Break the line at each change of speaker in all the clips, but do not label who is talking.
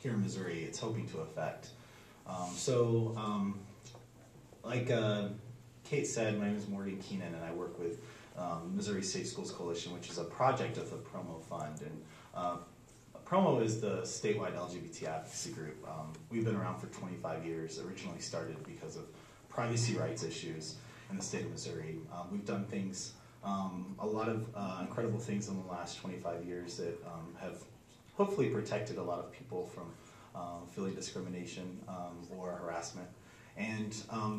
here in Missouri it's hoping to affect. Like Kate said, my name is Morgan Keenan, and I work with Missouri Safe Schools Coalition, which is a project of the Promo Fund. And Promo is the statewide LGBT advocacy group. We've been around for 25 years, originally started because of privacy rights issues in the state of Missouri. We've done things, a lot of incredible things in the last 25 years that have hopefully protected a lot of people from feeling discrimination or harassment. And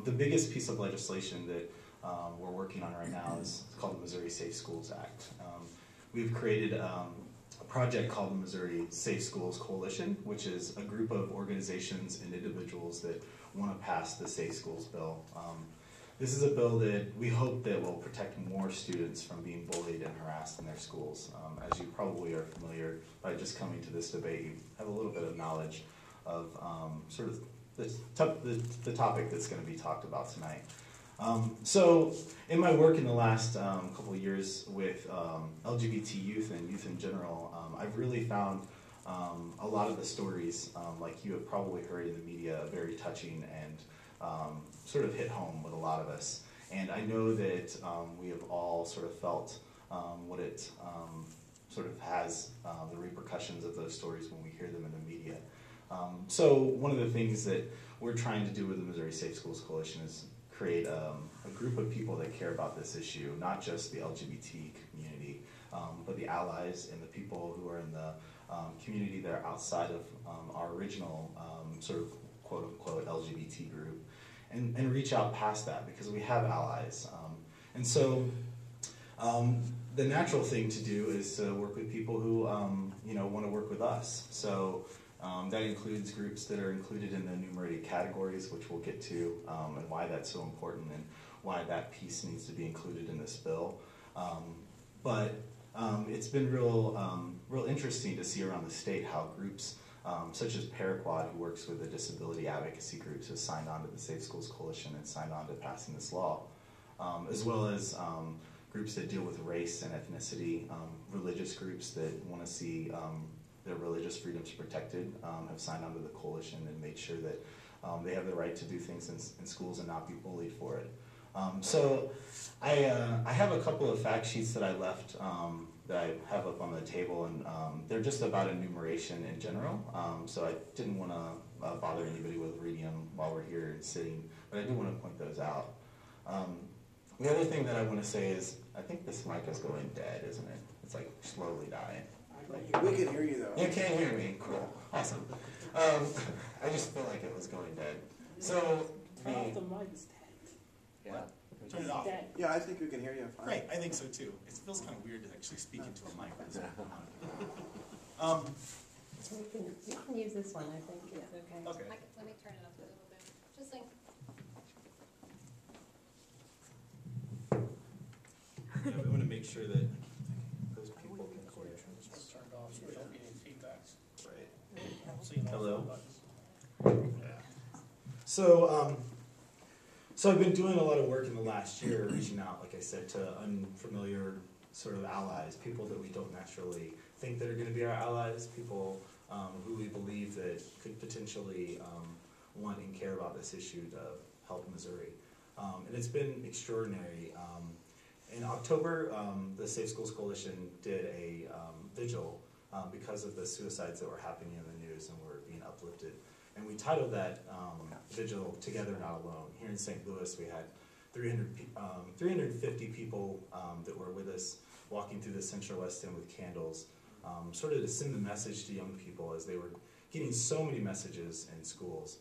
the biggest piece of legislation that we're working on right now is called the Missouri Safe Schools Act. We've created a project called the Missouri Safe Schools Coalition, which is a group of organizations and individuals that want to pass the Safe Schools bill. This is a bill that we hope that will protect more students from being bullied and harassed in their schools. As you probably are familiar by just coming to this debate, you have a little bit of knowledge of sort of the topic that's going to be talked about tonight. So in my work in the last couple of years with LGBT youth and youth in general, I've really found a lot of the stories, like you have probably heard in the media, very touching and sort of hit home with a lot of us. And I know that we have all sort of felt what it sort of has, the repercussions of those stories when we hear them in the media. So one of the things that we're trying to do with the Missouri Safe Schools Coalition is create a group of people that care about this issue, not just the LGBT community, but the allies and the people who are in the community that are outside of our original sort of quote-unquote LGBT group, and reach out past that, because we have allies. And so the natural thing to do is to work with people who want to work with us. So that includes groups that are included in the enumerated categories, which we'll get to, and why that's so important and why that piece needs to be included in this bill. But it's been real interesting to see around the state how groups such as Paraquad, who works with the disability advocacy groups, has signed on to the Safe Schools Coalition and signed on to passing this law, as well as groups that deal with race and ethnicity, religious groups that want to see their religious freedoms protected, have signed on to the coalition and made sure that they have the right to do things in schools and not be bullied for it. So I have a couple of fact sheets that I left that I have up on the table, and they're just about enumeration in general. So I didn't want to bother anybody with reading them while we're here and sitting, but I do want to point those out. The other thing that I want to say is, I think this mic is going dead, isn't it? It's like slowly dying.
We can hear you though.
You can't hear me. Cool. Awesome. I just feel like it was going dead. So
turn off the mic. It's dead.
Yeah.
Turn it off.
Yeah, I think we can hear you fine.
Great, I think so too. It feels kind of weird to actually speak into a mic.
So you can use this one, I think. It's okay.
Okay.
Let me turn it up a little bit. Just like.
Yeah, we want to make sure that those people can hear.
It's turned off so we don't get any feedback.
Right. Hello. Yeah. So I've been doing a lot of work in the last year, reaching out, like I said, to unfamiliar sort of allies, people that we don't naturally think that are going to be our allies, people who we believe that could potentially want and care about this issue to help Missouri. And it's been extraordinary. In October, the Safe Schools Coalition did a vigil because of the suicides that were happening in the news and were being uplifted. And we titled that vigil "Together Not Alone." Here in St. Louis, we had 350 people that were with us walking through the Central West End with candles, sort of to send the message to young people as they were getting so many messages in schools,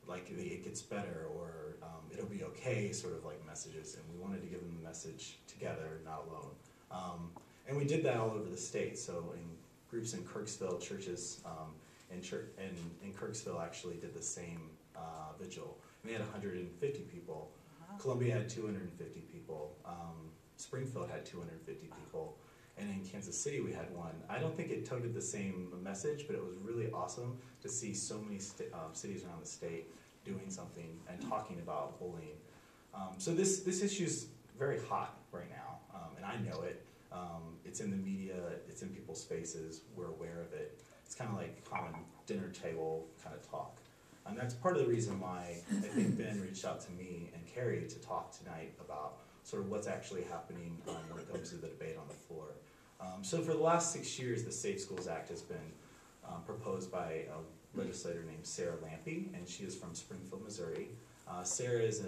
like it gets better or it'll be okay, sort of like messages. And we wanted to give them the message together, not alone. And we did that all over the state. So in groups in Kirksville, churches in Kirksville actually did the same vigil. And they had 150 people. Columbia had 250 people. Springfield had 250 people. And in Kansas City we had one. I don't think it toted the same message, but it was really awesome to see so many cities around the state doing something and talking about bullying. So this issue is very hot right now, and I know it. It's in the media, it's in people's faces, we're aware of it. it's kind of like common dinner table kind of talk. And that's part of the reason why I think Ben reached out to me and Carrie to talk tonight about sort of what's actually happening when it comes to the debate on the floor. So for the last 6 years, the Safe Schools Act has been proposed by a legislator named Sarah Lampe, and she is from Springfield, Missouri. Sarah is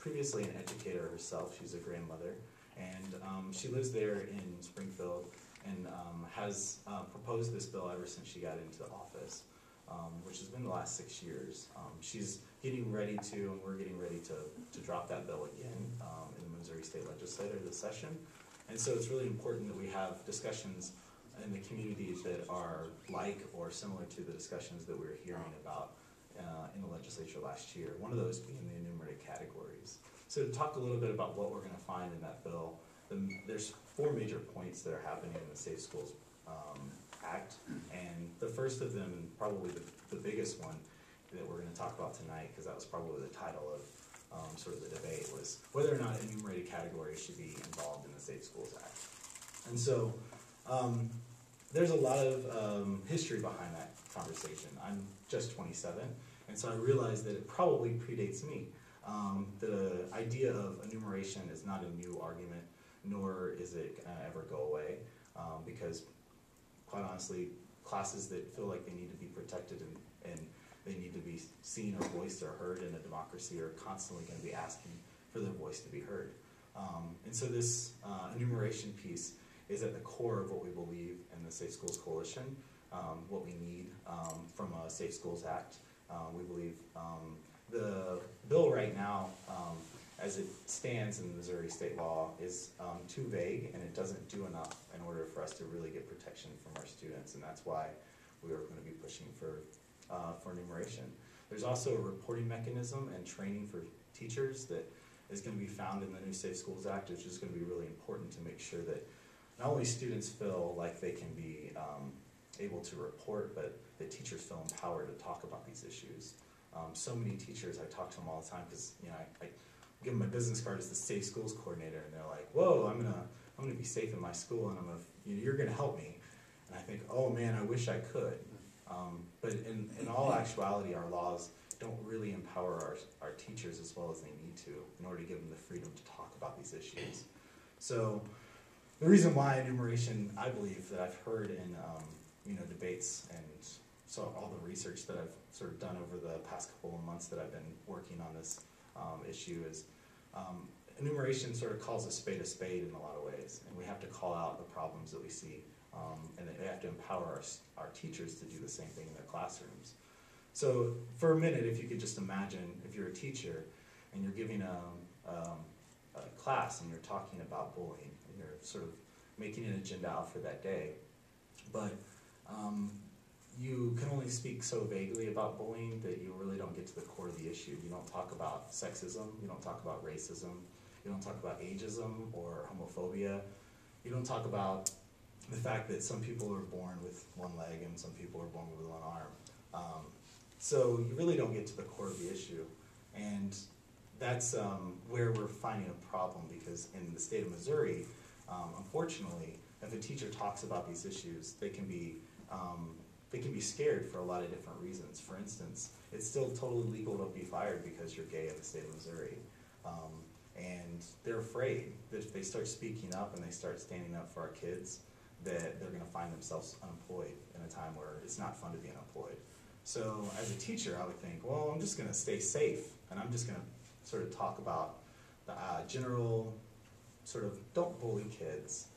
previously an educator herself. She's a grandmother, and she lives there in Springfield and has proposed this bill ever since she got into office, which has been the last 6 years. She's getting ready to, and we're getting ready to drop that bill again in the Missouri State Legislature this session. And so it's really important that we have discussions in the communities that are like or similar to the discussions that we were hearing about in the legislature last year. One of those being the enumerated categories. So to talk a little bit about what we're going to find in that bill, there's 4 major points that are happening in the Safe Schools Act, and the first of them, and probably the biggest one that we're going to talk about tonight, because that was probably the title of sort of the debate, was whether or not enumerated categories should be involved in the Safe Schools Act. And so there's a lot of history behind that conversation. I'm just 27, and so I realized that it probably predates me. The idea of enumeration is not a new argument, nor is it going to ever go away, because quite honestly, classes that feel like they need to be protected and they need to be seen or voiced or heard in a democracy are constantly going to be asking for their voice to be heard. And so this enumeration piece is at the core of what we believe in the Safe Schools Coalition, what we need from a Safe Schools Act. We believe the bill right now, as it stands in Missouri state law, is too vague, and it doesn't do enough in order for us to really get protection from our students, and that's why we are going to be pushing for enumeration. There's also a reporting mechanism and training for teachers that is going to be found in the new Safe Schools Act, which is going to be really important to make sure that not only students feel like they can be able to report, but that teachers feel empowered to talk about these issues. So many teachers, I talk to them all the time because I give them my business card as the Safe Schools Coordinator, and they're like, "Whoa, I'm gonna be safe in my school, and you're gonna help me." And I think, "Oh man, I wish I could." But in all actuality, our laws don't really empower our teachers as well as they need to in order to give them the freedom to talk about these issues. So the reason why enumeration, I believe, that I've heard in debates and so all the research that I've sort of done over the past couple of months that I've been working on this issue is enumeration sort of calls a spade in a lot of ways, and we have to call out the problems that we see, and we have to empower our teachers to do the same thing in their classrooms. So for a minute, if you could just imagine if you're a teacher and you're giving a class and you're talking about bullying, and you're sort of making an agenda out for that day, but you can only speak so vaguely about bullying that you really don't get to the core of the issue. You don't talk about sexism, you don't talk about racism, you don't talk about ageism or homophobia, you don't talk about the fact that some people are born with one leg and some people are born with one arm. So you really don't get to the core of the issue. And that's where we're finding a problem, because in the state of Missouri, unfortunately, if a teacher talks about these issues, they can be scared for a lot of different reasons. For instance, it's still totally legal to be fired because you're gay in the state of Missouri. And they're afraid that if they start speaking up and they start standing up for our kids, that they're going to find themselves unemployed in a time where it's not fun to be unemployed. So as a teacher, I would think, well, I'm just going to stay safe, and I'm just going to sort of talk about the general sort of don't bully kids.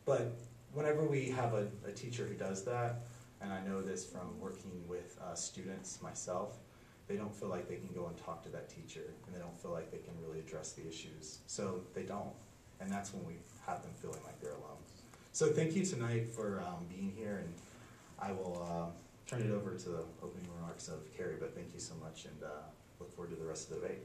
But whenever we have a teacher who does that, and I know this from working with students myself, they don't feel like they can go and talk to that teacher, and they don't feel like they can really address the issues. So they don't, and that's when we have them feeling like they're alone. So thank you tonight for being here, and I will turn it over to the opening remarks of Carrie, but thank you so much, and look forward to the rest of the debate.